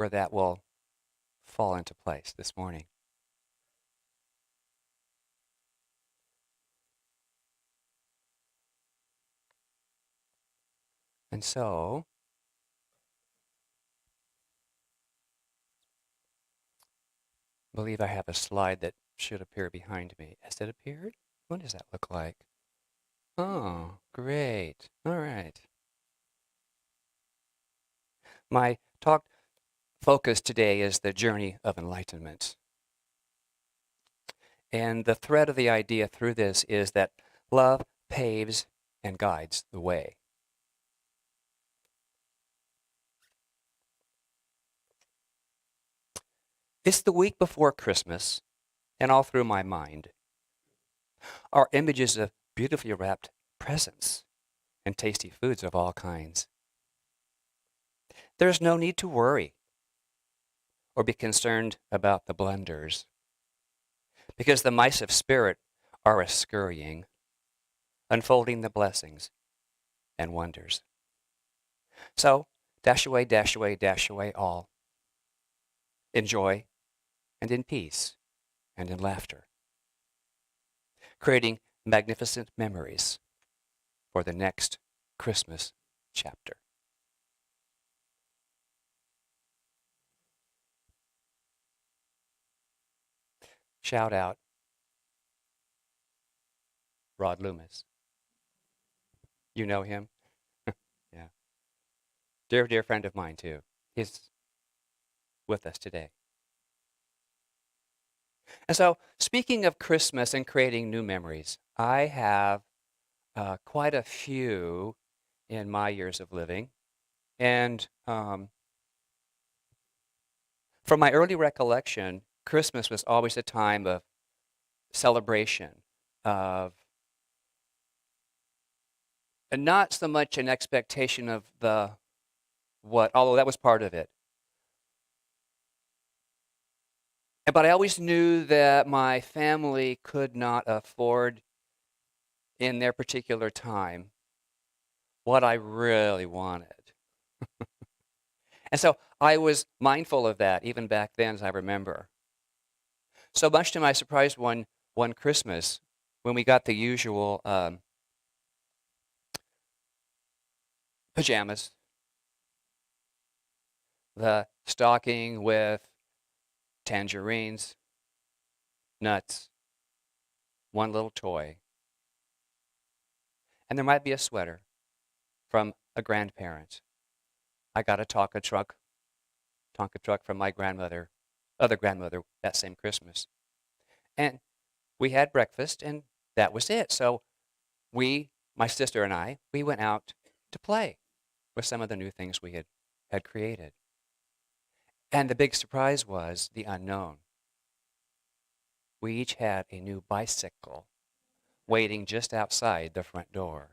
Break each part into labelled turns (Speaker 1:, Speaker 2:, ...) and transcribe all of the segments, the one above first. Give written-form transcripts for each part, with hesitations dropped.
Speaker 1: where that will fall into place this morning. And so, I believe I have a slide that should appear behind me. Has it appeared? What does that look like? Oh, great. All right. My talk focus today is the journey of enlightenment. And the thread of the idea through this is that love paves and guides the way. It's the week before Christmas, and all through my mind are images of beautifully wrapped presents and tasty foods of all kinds. There's no need to worry or be concerned about the blunders, because the mice of spirit are a-scurrying, unfolding the blessings and wonders. So, dash away all, in joy and in peace and in laughter, creating magnificent memories for the next Christmas chapter. Shout out, Rod Loomis. You know him? Yeah. Dear, dear friend of mine, too. He's with us today. And so, speaking of Christmas and creating new memories, I have quite a few in my years of living. And from my early recollection, Christmas was always a time of celebration, of and not so much an expectation of the what, although that was part of it. But I always knew that my family could not afford in their particular time what I really wanted. And so I was mindful of that even back then, as I remember. So much to my surprise, one Christmas, when we got the usual pajamas, the stocking with tangerines, nuts, one little toy, and there might be a sweater from a grandparent. I got a Tonka truck from my other grandmother, that same Christmas. And we had breakfast, and that was it. So my sister and I, we went out to play with some of the new things we had created. And the big surprise was the unknown. We each had a new bicycle waiting just outside the front door.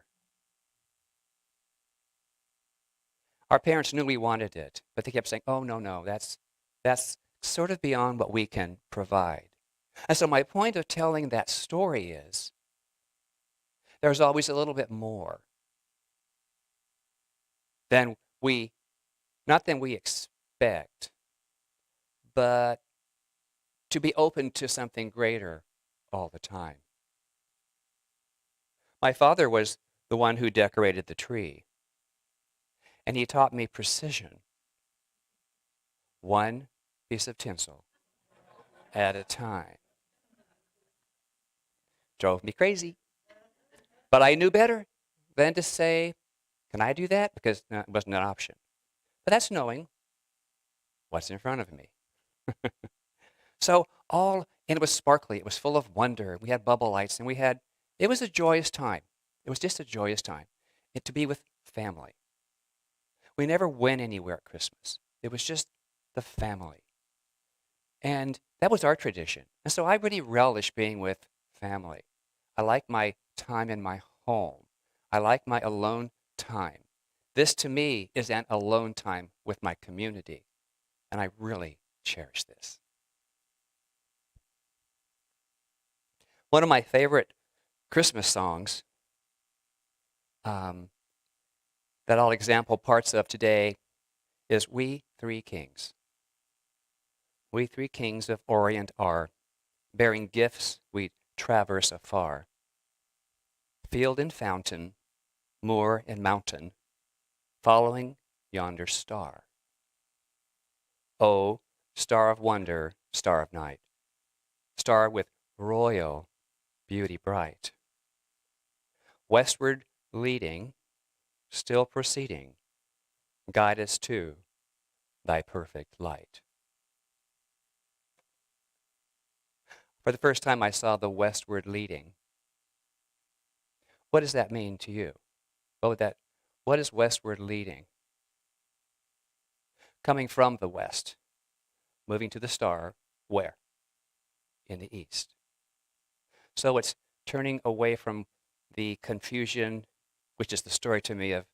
Speaker 1: Our parents knew we wanted it, but they kept saying, "Oh, no, that's sort of beyond what we can provide." And so my point of telling that story is there's always a little bit more than not than we expect, but to be open to something greater all the time. My father was the one who decorated the tree, and he taught me precision, one piece of tinsel at a time. Drove me crazy, but I knew better than to say, "Can I do that?" Because it wasn't an option. But that's knowing what's in front of me. And it was sparkly. It was full of wonder. We had bubble lights, and it was a joyous time. It was just a joyous time to be with family. We never went anywhere at Christmas. It was just the family. And that was our tradition. And so I really relish being with family. I like my time in my home. I like my alone time. This to me is an alone time with my community. And I really cherish this. One of my favorite Christmas songs that I'll example parts of today is We Three Kings. We three kings of Orient are, bearing gifts we traverse afar. Field and fountain, moor and mountain, following yonder star. O star of wonder, star of night, star with royal beauty bright, westward leading, still proceeding, guide us to thy perfect light. For the first time I saw the westward leading. What does that mean to you? What is westward leading? Coming from the west, moving to the star, where? In the east. So it's turning away from the confusion, which is the story to me of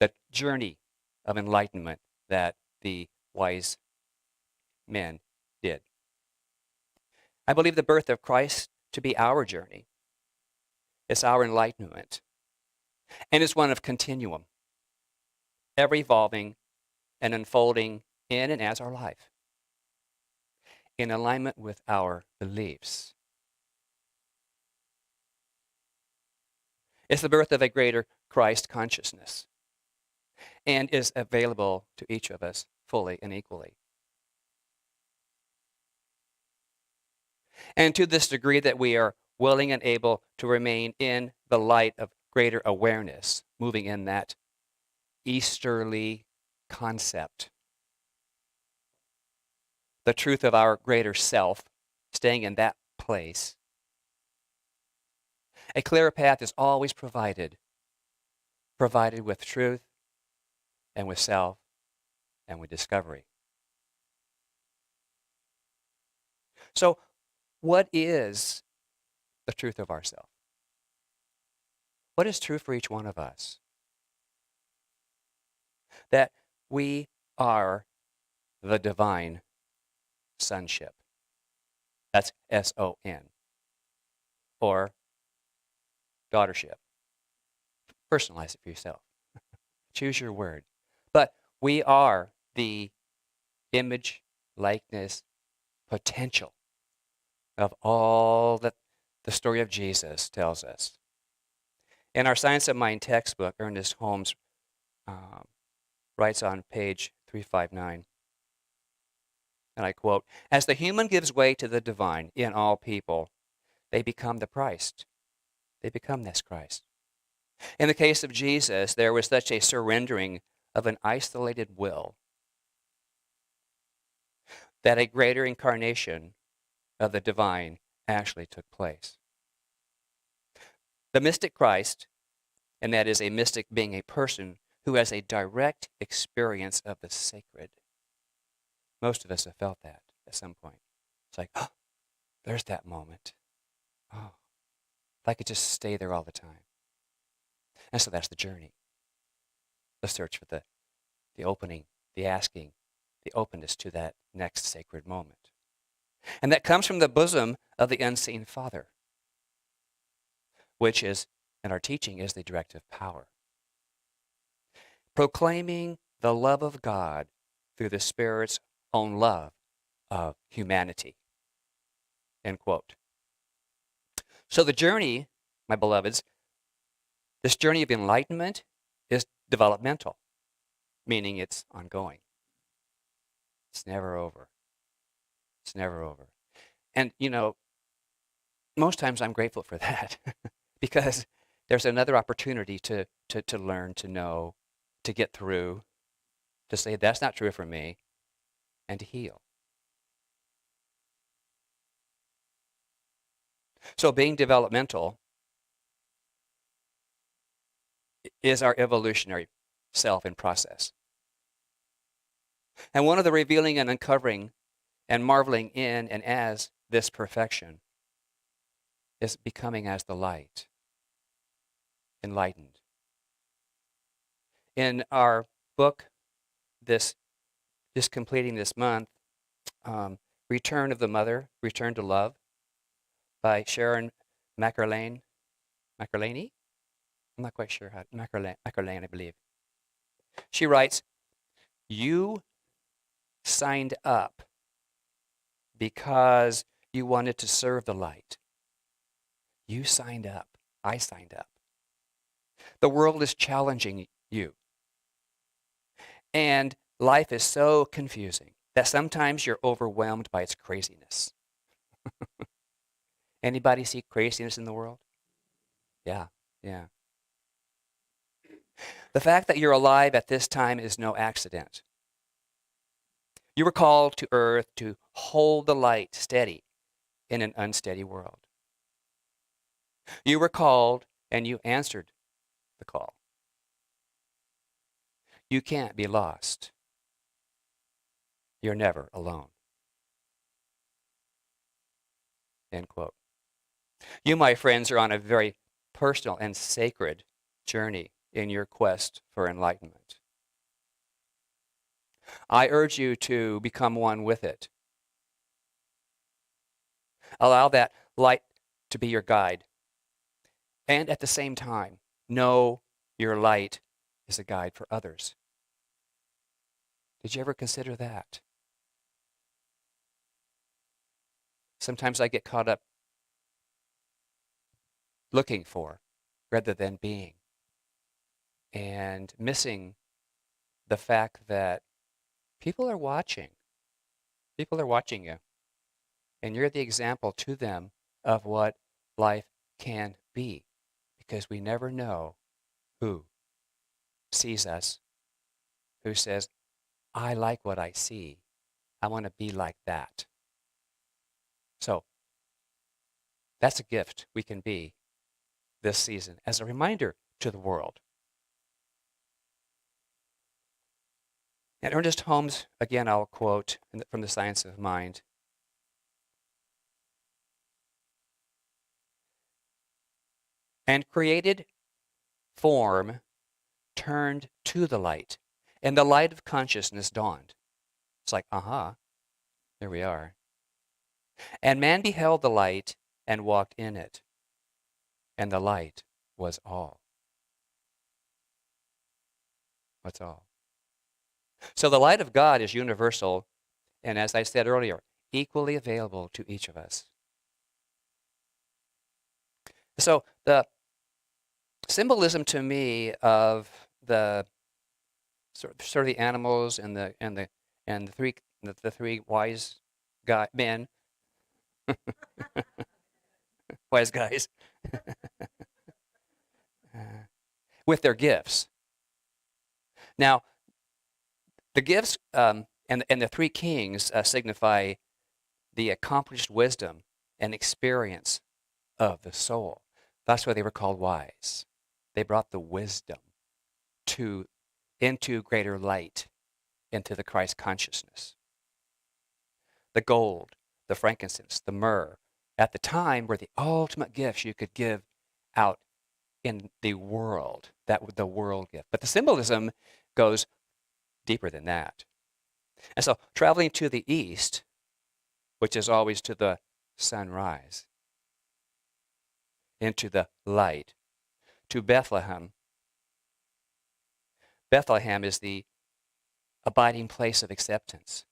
Speaker 1: the journey of enlightenment that the wise men did. I believe the birth of Christ to be our journey. It's our enlightenment. And it's one of continuum, ever evolving and unfolding in and as our life, in alignment with our beliefs. It's the birth of a greater Christ consciousness and is available to each of us fully and equally. And to this degree that we are willing and able to remain in the light of greater awareness, moving in that Easterly concept, the truth of our greater self, staying in that place. A clearer path is always provided with truth and with self and with discovery. So, what is the truth of ourself? What is true for each one of us? That we are the divine sonship. That's S-O-N. Or daughtership. Personalize it for yourself. Choose your word. But we are the image, likeness, potential of all that the story of Jesus tells us. In our Science of Mind textbook, Ernest Holmes writes on page 359, and I quote, "As the human gives way to the divine in all people, they become the Christ. They become this Christ. In the case of Jesus, there was such a surrendering of an isolated will that a greater incarnation of the divine actually took place. The mystic Christ, and that is a mystic being a person who has a direct experience of the sacred. Most of us have felt that at some point. It's like, oh, there's that moment. Oh, if I could just stay there all the time. And so that's the journey. The search for the opening, the asking, the openness to that next sacred moment. And that comes from the bosom of the unseen Father, which is, in our teaching, is the directive power. Proclaiming the love of God through the Spirit's own love of humanity. End quote. So the journey, my beloveds, this journey of enlightenment is developmental, meaning it's ongoing. It's never over. It's never over. And, most times I'm grateful for that because there's another opportunity to learn, to know, to get through, to say that's not true for me, and to heal. So being developmental is our evolutionary self in process. And one of the revealing and uncovering and marveling in and as this perfection is becoming as the light, enlightened. In our book, just completing this month, Return of the Mother, Return to Love, by Sharon McErlane. McErlane? I'm not quite sure how. McErlane, I believe. She writes, "You signed up because you wanted to serve the light. You signed up. I signed up. The world is challenging you. And life is so confusing that sometimes you're overwhelmed by its craziness. Anybody see craziness in the world? Yeah, yeah. The fact that you're alive at this time is no accident. You were called to earth to hold the light steady in an unsteady world. You were called and you answered the call. You can't be lost. You're never alone. End quote. You, my friends, are on a very personal and sacred journey in your quest for enlightenment. I urge you to become one with it. Allow that light to be your guide. And at the same time, know your light is a guide for others. Did you ever consider that? Sometimes I get caught up looking for rather than being, and missing the fact that people are watching. People are watching you. And you're the example to them of what life can be, because we never know who sees us, who says, I like what I see. I want to be like that. So that's a gift we can be this season as a reminder to the world. And Ernest Holmes, again, I'll quote from The Science of Mind. And created form turned to the light, and the light of consciousness dawned. It's like, aha, there we are. And man beheld the light and walked in it, and the light was all. What's all? So the light of God is universal, and as I said earlier, equally available to each of us. So the symbolism to me of the sort of the animals and the three wise men, wise guys, with their gifts. Now, the gifts and the three kings signify the accomplished wisdom and experience of the soul. That's why they were called wise. They brought the wisdom into greater light, into the Christ consciousness. The gold, the frankincense, the myrrh, at the time were the ultimate gifts you could give out in the world, the world gift. But the symbolism goes deeper than that. And so traveling to the east, which is always to the sunrise, into the light, to Bethlehem. Bethlehem is the abiding place of acceptance,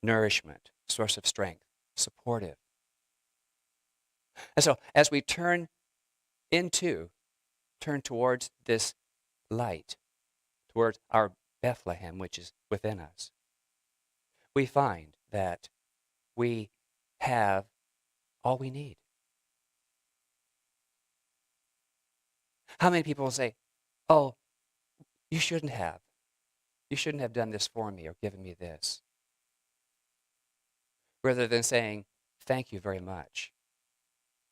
Speaker 1: nourishment, source of strength, supportive. And so as we turn towards this light, towards our Bethlehem, which is within us, we find that we have all we need. How many people will say, oh, you shouldn't have. You shouldn't have done this for me or given me this. Rather than saying, thank you very much.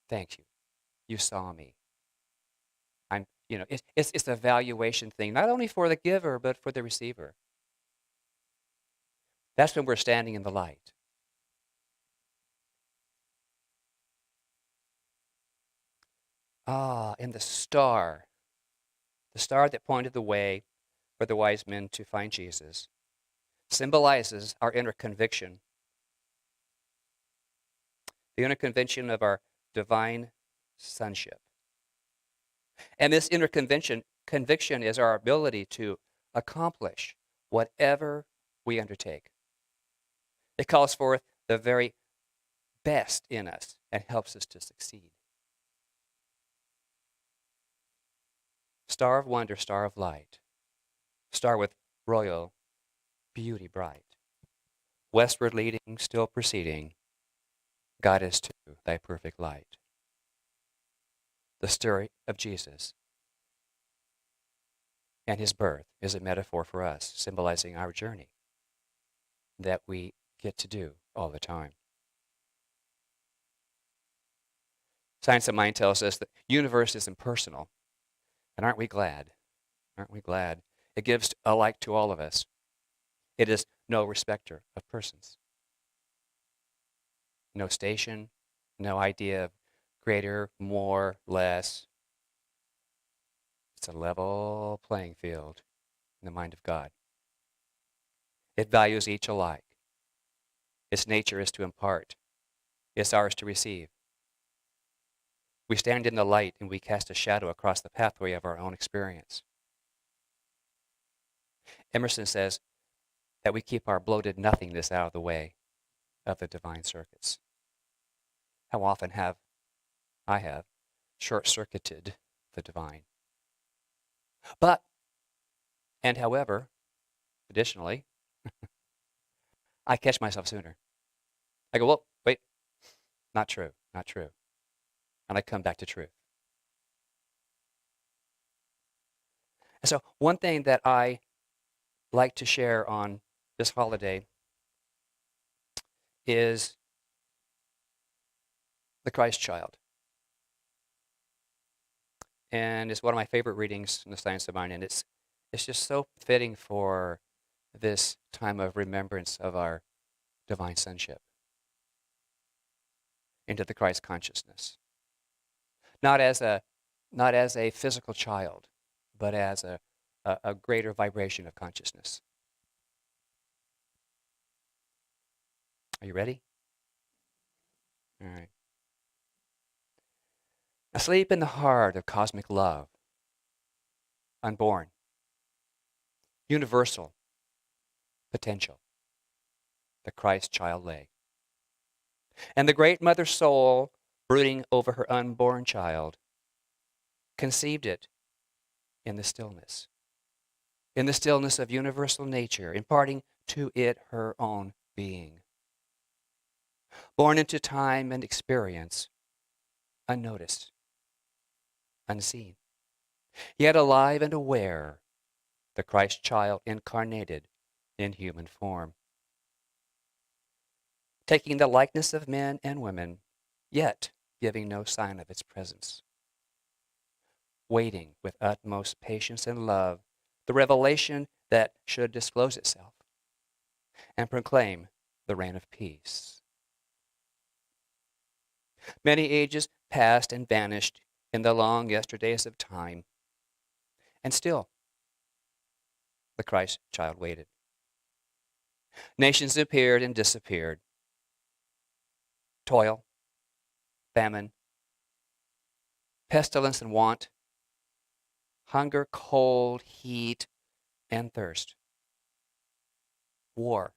Speaker 1: Thank you. You saw me. It's a valuation thing, not only for the giver, but for the receiver. That's when we're standing in the light. And the star that pointed the way for the wise men to find Jesus, symbolizes our inner conviction, the inner conviction of our divine sonship. And this inner conviction is our ability to accomplish whatever we undertake. It calls forth the very best in us and helps us to succeed. Star of wonder, star of light, star with royal beauty bright, westward leading, still proceeding, guide us to thy perfect light. The story of Jesus and his birth is a metaphor for us, symbolizing our journey that we get to do all the time. Science of Mind tells us that the universe is impersonal. And aren't we glad? Aren't we glad? It gives alike to all of us. It is no respecter of persons. No station, no idea of greater, more, less. It's a level playing field in the mind of God. It values each alike. Its nature is to impart. It's ours to receive. We stand in the light and we cast a shadow across the pathway of our own experience. Emerson says that we keep our bloated nothingness out of the way of the divine circuits. How often have I short-circuited the divine? But, and however, additionally, I catch myself sooner. I go, well, wait, not true, not true. And I come back to truth. And so one thing that I like to share on this holiday is the Christ child. And it's one of my favorite readings in the Science of Mind, and it's just so fitting for this time of remembrance of our divine sonship into the Christ consciousness. Not as a physical child, but as a greater vibration of consciousness. Are you ready? All right. Asleep in the heart of cosmic love, unborn, universal potential, the Christ child lay. And the great mother soul, brooding over her unborn child, conceived it in the stillness of universal nature, imparting to it her own being. Born into time and experience, unnoticed, unseen, yet alive and aware, the Christ child incarnated in human form, taking the likeness of men and women, yet giving no sign of its presence, waiting with utmost patience and love the revelation that should disclose itself and proclaim the reign of peace. Many ages passed and vanished in the long yesterdays of time, and still the Christ child waited. Nations appeared and disappeared. Toil, famine, pestilence and want, hunger, cold, heat, and thirst, war,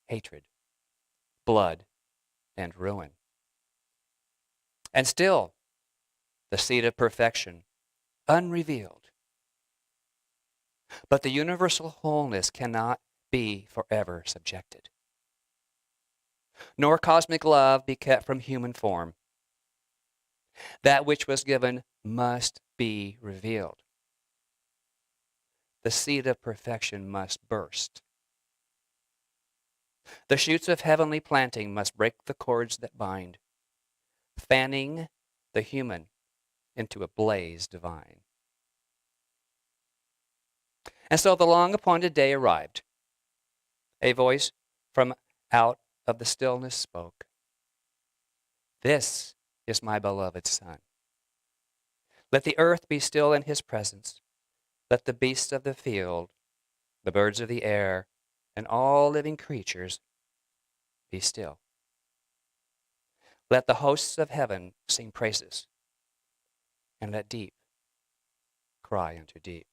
Speaker 1: hatred, blood, and ruin. And still, the seed of perfection, unrevealed. But the universal wholeness cannot be forever subjected, nor cosmic love be kept from human form. That which was given must be revealed. The seed of perfection must burst. The shoots of heavenly planting must break the cords that bind, fanning the human into a blaze divine. And so the long appointed day arrived. A voice from out of the stillness spoke. This is my beloved Son. Let the earth be still in his presence. Let the beasts of the field, the birds of the air, and all living creatures be still. Let the hosts of heaven sing praises, and let deep cry unto deep.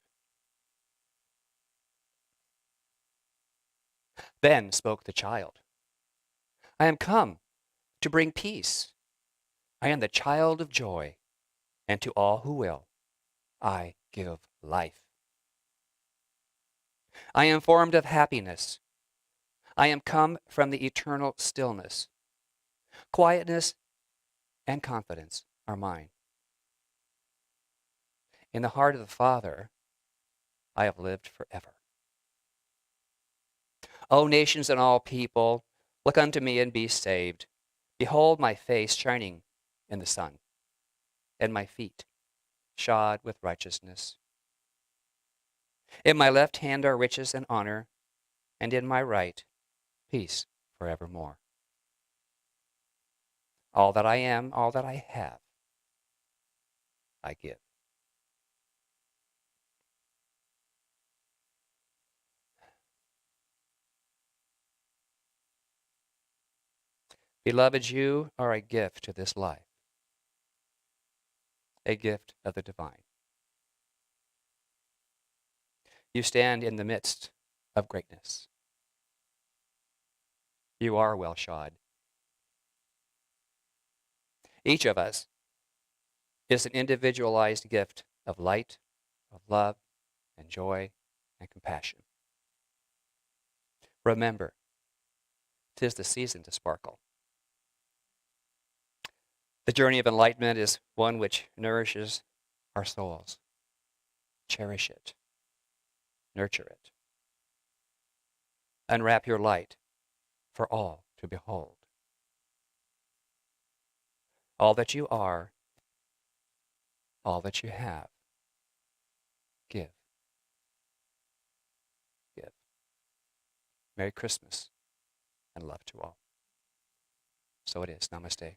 Speaker 1: Then spoke the child. I am come to bring peace. I am the child of joy, and to all who will, I give life. I am formed of happiness. I am come from the eternal stillness. Quietness and confidence are mine. In the heart of the Father, I have lived forever. O nations and all people, look unto me and be saved. Behold my face shining in the sun, and my feet shod with righteousness. In my left hand are riches and honor, and in my right peace forevermore. All that I am, all that I have, I give. Beloved, you are a gift to this life, a gift of the divine. You stand in the midst of greatness. You are well shod. Each of us is an individualized gift of light, of love, and joy, and compassion. Remember, 'tis the season to sparkle. The journey of enlightenment is one which nourishes our souls. Cherish it. Nurture it. Unwrap your light for all to behold. All that you are, all that you have, give. Give. Merry Christmas and love to all. So it is. Namaste.